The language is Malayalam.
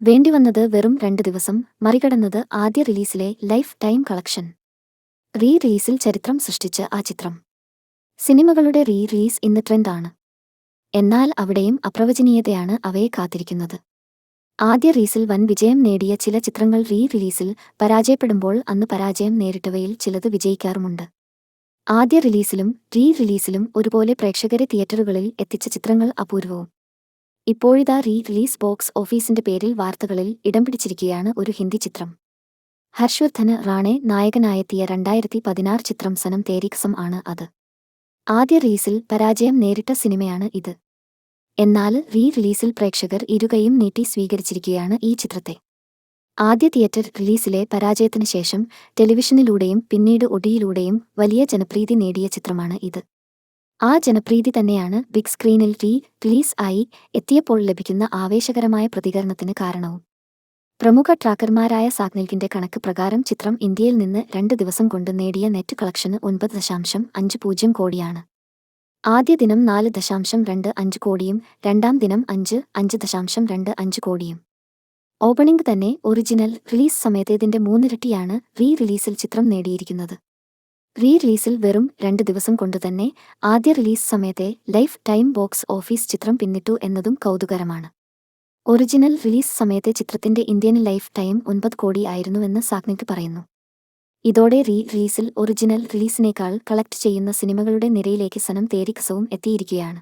വേണ്ടിവന്നത് വെറും 2 ദിവസം, മറികടന്നത് ആദ്യ റിലീസിലെ ലൈഫ് ടൈം കളക്ഷൻ. റിലീസിൽ ചരിത്രം സൃഷ്ടിച്ച ആ ചിത്രം. സിനിമകളുടെ റിലീസ് ഇന്ന് ട്രെൻഡാണ്. എന്നാൽ അവിടെയും അപ്രവചനീയതയാണ് അവയെ കാത്തിരിക്കുന്നത്. ആദ്യ റിലീസിൽ വൻ വിജയം നേടിയ ചില ചിത്രങ്ങൾ റിലീസിൽ പരാജയപ്പെടുമ്പോൾ അന്ന് പരാജയം നേരിട്ടവയിൽ ചിലത് വിജയിക്കാറുമുണ്ട്. ആദ്യ റിലീസിലും റിലീസിലും ഒരുപോലെ പ്രേക്ഷകരെ തിയേറ്ററുകളിൽ എത്തിച്ച ചിത്രങ്ങൾ അപൂർവവും. ഇപ്പോഴിതാ റിലീസ് ബോക്സ് ഓഫീസിന്റെ പേരിൽ വാർത്തകളിൽ ഇടം പിടിച്ചിരിക്കുകയാണ് ഒരു ഹിന്ദി ചിത്രം. ഹർഷവർദ്ധന് റാണെ നായകനായെത്തിയ 2016 ചിത്രം സനം തേരി കസം ആണ് അത്. ആദ്യ റിലീസിൽ പരാജയം നേരിട്ട സിനിമയാണ് ഇത്. എന്നാൽ റിലീസിൽ പ്രേക്ഷകർ ഇരുകൈയും നീട്ടി സ്വീകരിച്ചിരിക്കുകയാണ് ഈ ചിത്രത്തെ. ആദ്യ തിയേറ്റർ റിലീസിലെ പരാജയത്തിന് ശേഷം ടെലിവിഷനിലൂടെയും പിന്നീട് ഒടിയിലൂടെയും വലിയ ജനപ്രീതി നേടിയ ചിത്രമാണ് ഇത്. ആ ജനപ്രീതി തന്നെയാണ് ബിഗ് സ്ക്രീനിൽ റിലീസ് ആയി എത്തിയപ്പോൾ ലഭിക്കുന്ന ആവേശകരമായ പ്രതികരണത്തിന് കാരണവും. പ്രമുഖ ട്രാക്കർമാരായ സാഗ്നിൽക്കിന്റെ കണക്ക് പ്രകാരം ചിത്രം ഇന്ത്യയിൽ നിന്ന് 2 ദിവസം കൊണ്ട് നേടിയ നെറ്റ് കളക്ഷന് 9.50 കോടിയാണ്. ആദ്യ ദിനം 4.25 കോടിയും രണ്ടാം ദിനം 5.25 കോടിയും. ഓപ്പണിംഗ് തന്നെ ഒറിജിനൽ റിലീസ് സമയത്തേതിന്റെ 3 ഇരട്ടിയാണ് റിലീസിൽ ചിത്രം നേടിയിരിക്കുന്നത്. റിലീസിൽ വെറും 2 ദിവസം കൊണ്ടുതന്നെ ആദ്യ റിലീസ് സമയത്തെ ലൈഫ് ടൈം ബോക്സ് ഓഫീസ് ചിത്രം പിന്നിട്ടു എന്നതും കൗതുകരമാണ്. ഒറിജിനൽ റിലീസ് സമയത്തെ ചിത്രത്തിന്റെ ഇന്ത്യൻ ലൈഫ് ടൈം 9 കോടി ആയിരുന്നുവെന്ന് സാഗ്നിക് പറയുന്നു. ഇതോടെ റിലീസിൽ ഒറിജിനൽ റിലീസിനേക്കാൾ കളക്ട് ചെയ്യുന്ന സിനിമകളുടെ നിരയിലേക്ക് സനം തേരി കസവും എത്തിയിരിക്കുകയാണ്.